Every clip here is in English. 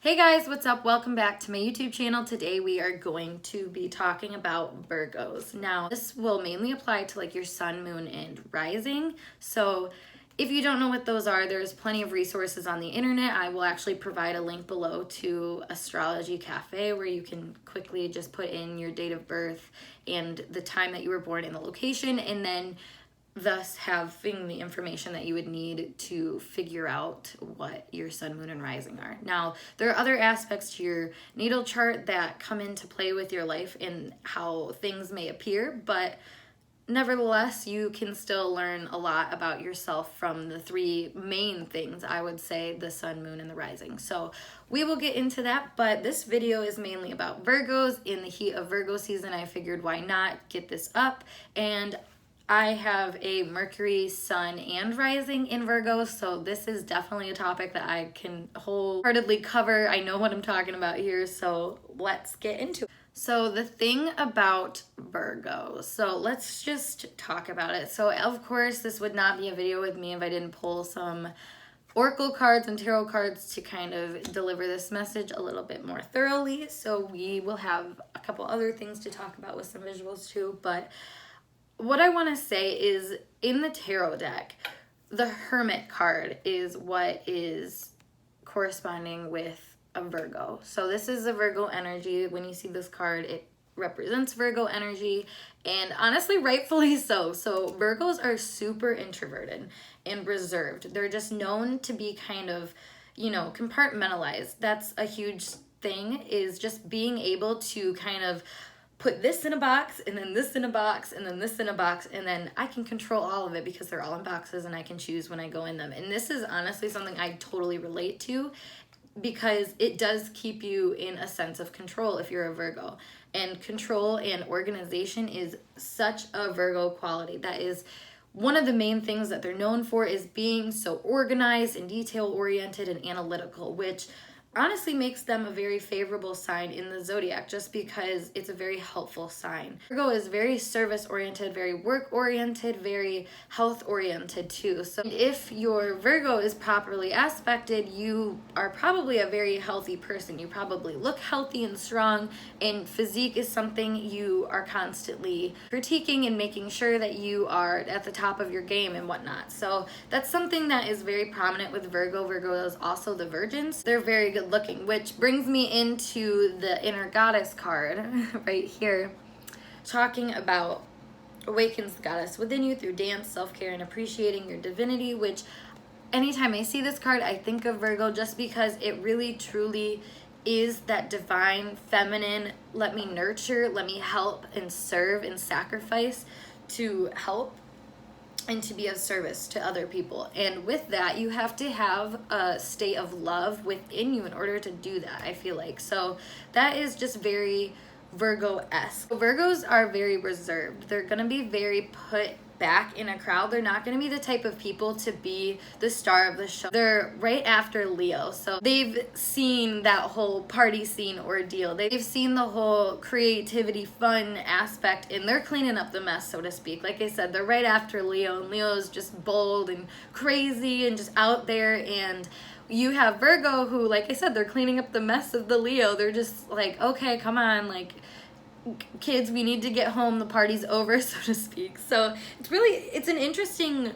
Hey guys, what's up? Welcome back to my YouTube channel. Today we are going to be talking about Virgos. Now, this will mainly apply to like your sun, moon, and rising. So if you don't know what those are, there's plenty of resources on the internet. I will actually provide a link below to Astrology Cafe where you can quickly just put in your date of birth and the time that you were born and the location, and then thus having the information that you would need to figure out what your sun, moon, and rising are. Now, there are other aspects to your natal chart that come into play with your life and how things may appear, but nevertheless, you can still learn a lot about yourself from the three main things, I would say, the sun, moon, and the rising. So we will get into that, but this video is mainly about Virgos. In the heat of Virgo season, I figured why not get this up, and I have a Mercury, Sun, and Rising in Virgo, so this is definitely a topic that I can wholeheartedly cover. I know what I'm talking about here, so let's get into it. So the thing about Virgo, so let's just talk about it. So of course, this would not be a video with me if I didn't pull some oracle cards and tarot cards to kind of deliver this message a little bit more thoroughly. So we will have a couple other things to talk about with some visuals too, but what I want to say is in the tarot deck, the Hermit card is what is corresponding with a Virgo. So this is a Virgo energy. When you see this card, it represents Virgo energy, and honestly, rightfully so. So Virgos are super introverted and reserved. They're just known to be kind of, compartmentalized. That's a huge thing, is just being able to kind of put this in a box, and then this in a box, and then this in a box, and then I can control all of it because they're all in boxes and I can choose when I go in them. And this is honestly something I totally relate to because it does keep you in a sense of control if you're a Virgo. And control and organization is such a Virgo quality. That is one of the main things that they're known for, is being so organized and detail-oriented and analytical, which honestly makes them a very favorable sign in the zodiac just because it's a very helpful sign. Virgo is very service-oriented, very work-oriented, very health-oriented too. So if your Virgo is properly aspected, you are probably a very healthy person. You probably look healthy and strong, and physique is something you are constantly critiquing and making sure that you are at the top of your game and whatnot. So that's something that is very prominent with Virgo. Virgo is also the Virgins. They're very good looking, which brings me into the inner goddess card right here, talking about awakens the goddess within you through dance, self-care, and appreciating your divinity, which anytime I see this card, I think of Virgo just because it really truly is that divine feminine, let me nurture, let me help and serve and sacrifice to help and to be of service to other people. And with that, you have to have a state of love within you in order to do that, I feel like. So that is just very Virgo-esque. Virgos are very reserved. They're gonna be very put back in a crowd. They're not going to be the type of people to be the star of the show. They're right after Leo, so they've seen that whole party scene ordeal. They've seen the whole creativity, fun aspect, and they're cleaning up the mess, so to speak. Like I said, they're right after Leo, and Leo's just bold and crazy and just out there, and you have Virgo who, like I said, they're cleaning up the mess of the Leo. They're just like, okay, come on, like, kids, we need to get home, the party's over, so to speak. So it's an interesting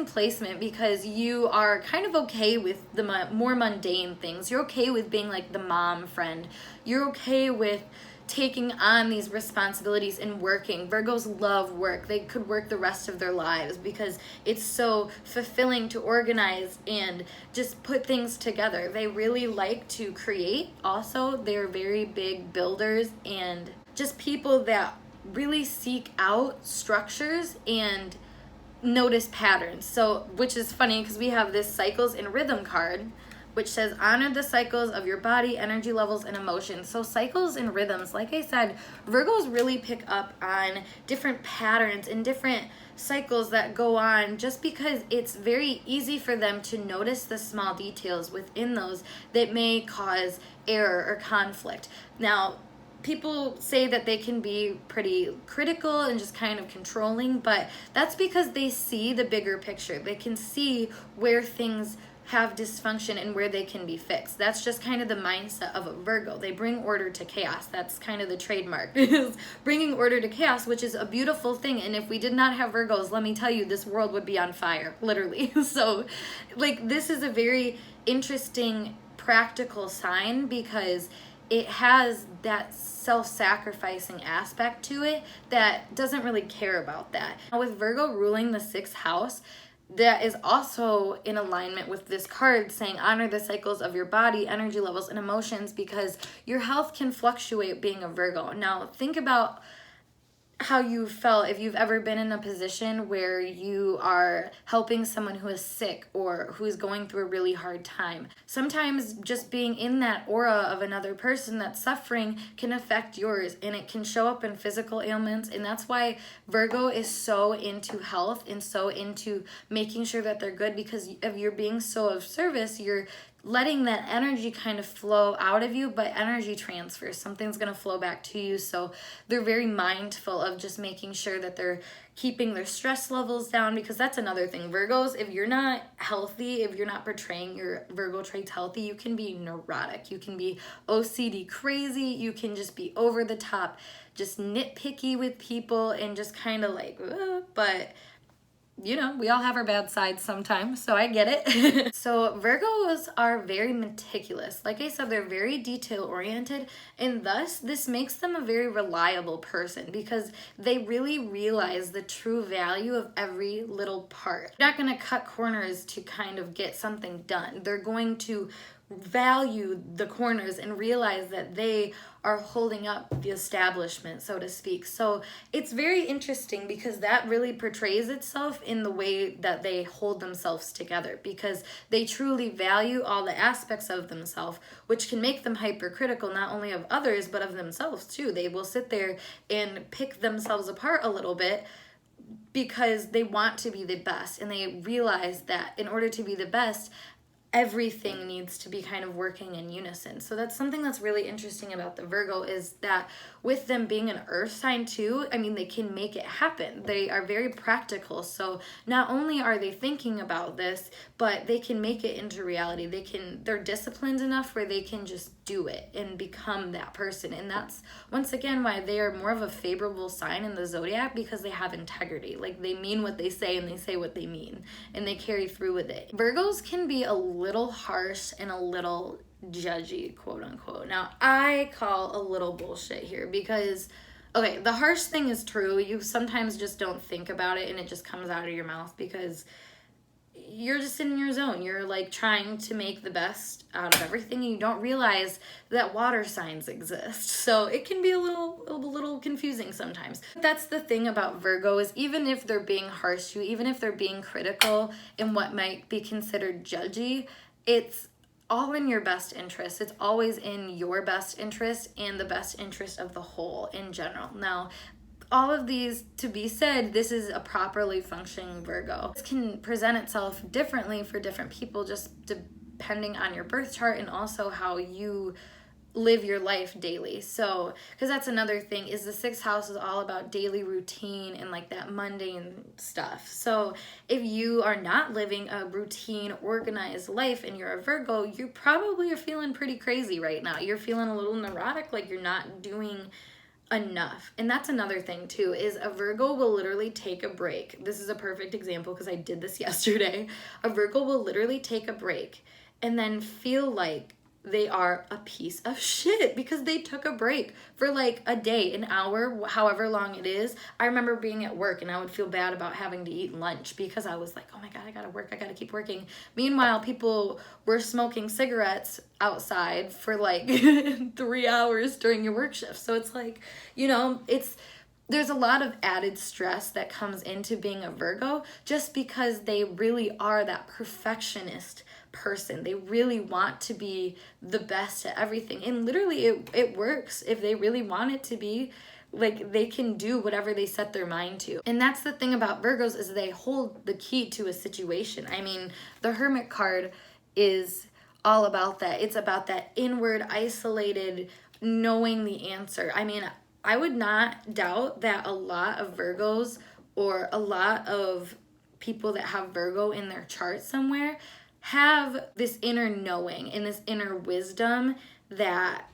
placement because you are kind of okay with the more mundane things. You're okay with being like the mom friend. You're okay with taking on these responsibilities and working. Virgos love work. They could work the rest of their lives because it's so fulfilling to organize and just put things together. They really like to create. Also, they're very big builders and just people that really seek out structures and notice patterns. So, which is funny because we have this cycles and rhythm card, which says honor the cycles of your body, energy levels, and emotions. So cycles and rhythms, like I said, Virgos really pick up on different patterns and different cycles that go on just because it's very easy for them to notice the small details within those that may cause error or conflict. Now, people say that they can be pretty critical and just kind of controlling, but that's because they see the bigger picture. They can see where things have dysfunction and where they can be fixed. That's just kind of the mindset of a Virgo. They bring order to chaos. That's kind of the trademark, is bringing order to chaos, which is a beautiful thing. And if we did not have Virgos, let me tell you, this world would be on fire, literally. So like, this is a very interesting practical sign because it has that self-sacrificing aspect to it that doesn't really care about that. Now, with Virgo ruling the 6th house, that is also in alignment with this card saying honor the cycles of your body, energy levels, and emotions, because your health can fluctuate being a Virgo. Now, think about how you felt if you've ever been in a position where you are helping someone who is sick or who is going through a really hard time. Sometimes just being in that aura of another person that's suffering can affect yours, and it can show up in physical ailments. And that's why Virgo is so into health and so into making sure that they're good, because if you're being so of service, you're letting that energy kind of flow out of you, but energy transfers. Something's going to flow back to you. So they're very mindful of just making sure that they're keeping their stress levels down, because that's another thing. Virgos, if you're not healthy, if you're not portraying your Virgo traits healthy, you can be neurotic. You can be OCD crazy. You can just be over the top, just nitpicky with people and just kind of like, but you know, we all have our bad sides sometimes, so I get it. So Virgos are very meticulous. Like I said, they're very detail-oriented, and thus this makes them a very reliable person because they really realize the true value of every little part. They're not going to cut corners to kind of get something done. They're going to value the corners and realize that they are holding up the establishment, so to speak. So it's very interesting because that really portrays itself in the way that they hold themselves together, because they truly value all the aspects of themselves, which can make them hypercritical, not only of others, but of themselves too. They will sit there and pick themselves apart a little bit because they want to be the best, and they realize that in order to be the best, everything needs to be kind of working in unison. So that's something that's really interesting about the Virgo, is that with them being an earth sign too, I mean, they can make it happen. They are very practical. So not only are they thinking about this, but they can make it into reality. They're disciplined enough where they can just do it and become that person. And that's once again why they are more of a favorable sign in the zodiac, because they have integrity. Like, they mean what they say and they say what they mean, and they carry through with it. Virgos can be a little harsh and a little judgy, quote unquote. Now, I call a little bullshit here because, okay, the harsh thing is true. You sometimes just don't think about it and it just comes out of your mouth because you're just in your zone. You're like trying to make the best out of everything, and you don't realize that water signs exist. So it can be a little confusing sometimes. That's the thing about Virgo, is even if they're being harsh to you, even if they're being critical in what might be considered judgy, it's all in your best interest. It's always in your best interest and the best interest of the whole in general. Now, all of these to be said, this is a properly functioning Virgo. This can present itself differently for different people, just depending on your birth chart and also how you live your life daily. So, because that's another thing, is the 6th house is all about daily routine and like that mundane stuff. So if you are not living a routine, organized life and you're a Virgo, you probably are feeling pretty crazy right now. You're feeling a little neurotic, like you're not doing enough. And that's another thing too, is a Virgo will literally take a break. This is a perfect example because I did this yesterday. A Virgo will literally take a break and then feel like they are a piece of shit because they took a break for like a day, an hour, however long it is. I remember being at work and I would feel bad about having to eat lunch because I was like, oh my God, I gotta work, I gotta keep working. Meanwhile, people were smoking cigarettes outside for like 3 hours during your work shift. So it's like, you know, there's a lot of added stress that comes into being a Virgo just because they really are that perfectionist person. They really want to be the best at everything. And literally it works. If they really want it to be, like, they can do whatever they set their mind to. And that's the thing about Virgos, is they hold the key to a situation. I mean, the Hermit card is all about that. It's about that inward, isolated, knowing the answer. I mean, I would not doubt that a lot of Virgos, or a lot of people that have Virgo in their chart somewhere, have this inner knowing and this inner wisdom that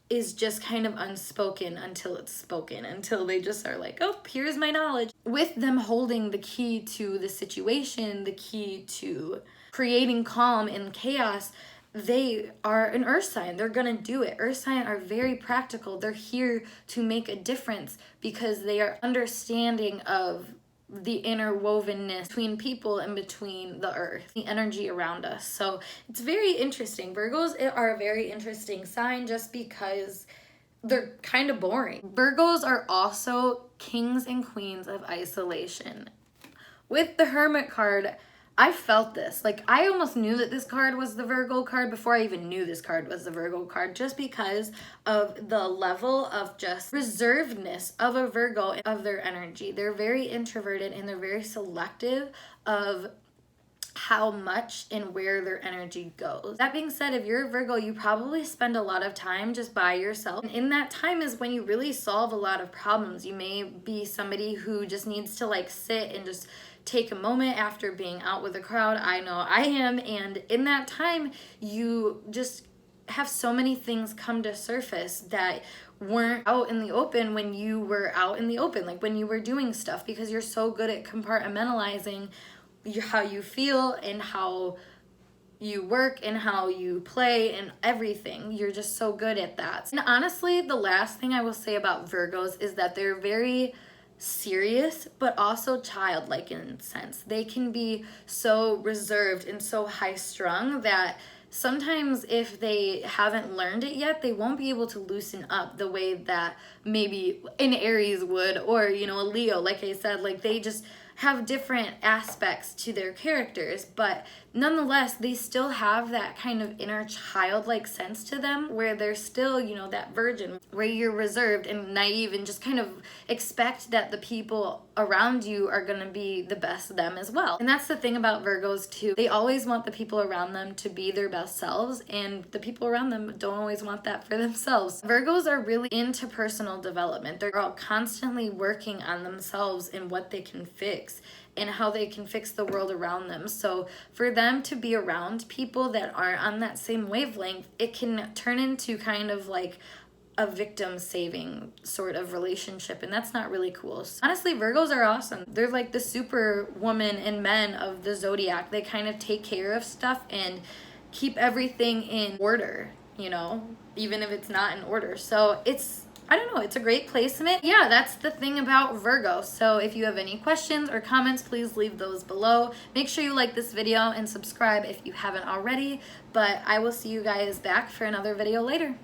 is just kind of unspoken until it's spoken, until they just are like, oh, here's my knowledge. With them holding the key to the situation, the key to creating calm in chaos, they are an earth sign. They're gonna do it. Earth sign are very practical. They're here to make a difference because they are understanding of the interwovenness between people and between the earth, the energy around us. So it's very interesting. Virgos are a very interesting sign just because they're kind of boring. Virgos are also kings and queens of isolation. With the Hermit card, I felt this. Like, I almost knew that this card was the Virgo card before I even knew this card was the Virgo card, just because of the level of just reservedness of a Virgo, of their energy. They're very introverted and they're very selective of how much and where their energy goes. That being said, if you're a Virgo, you probably spend a lot of time just by yourself. And in that time is when you really solve a lot of problems. You may be somebody who just needs to like sit and just take a moment after being out with a crowd. I know I am. And in that time, you just have so many things come to surface that weren't out in the open when you were out in the open, like when you were doing stuff, because you're so good at compartmentalizing how you feel and how you work and how you play and everything. You're just so good at that. And honestly, the last thing I will say about Virgos is that they're very serious but also childlike in a sense. They can be so reserved and so high strung that sometimes if they haven't learned it yet, they won't be able to loosen up the way that maybe an Aries would, or a Leo. Like I said, like they just have different aspects to their characters, but nonetheless, they still have that kind of inner childlike sense to them where they're still, that virgin, where you're reserved and naive and just kind of expect that the people around you are going to be the best of them as well. And that's the thing about Virgos too. They always want the people around them to be their best selves, and the people around them don't always want that for themselves. Virgos are really into personal development. They're all constantly working on themselves and what they can fix and how they can fix the world around them. So for them to be around people that aren't on that same wavelength, it can turn into kind of like a victim saving sort of relationship, and that's not really cool. So honestly, Virgos are awesome. They're like the super woman and men of the zodiac. They kind of take care of stuff and keep everything in order, even if it's not in order. So I don't know, it's a great placement. Yeah, that's the thing about Virgo. So if you have any questions or comments, please leave those below. Make sure you like this video and subscribe if you haven't already. But I will see you guys back for another video later.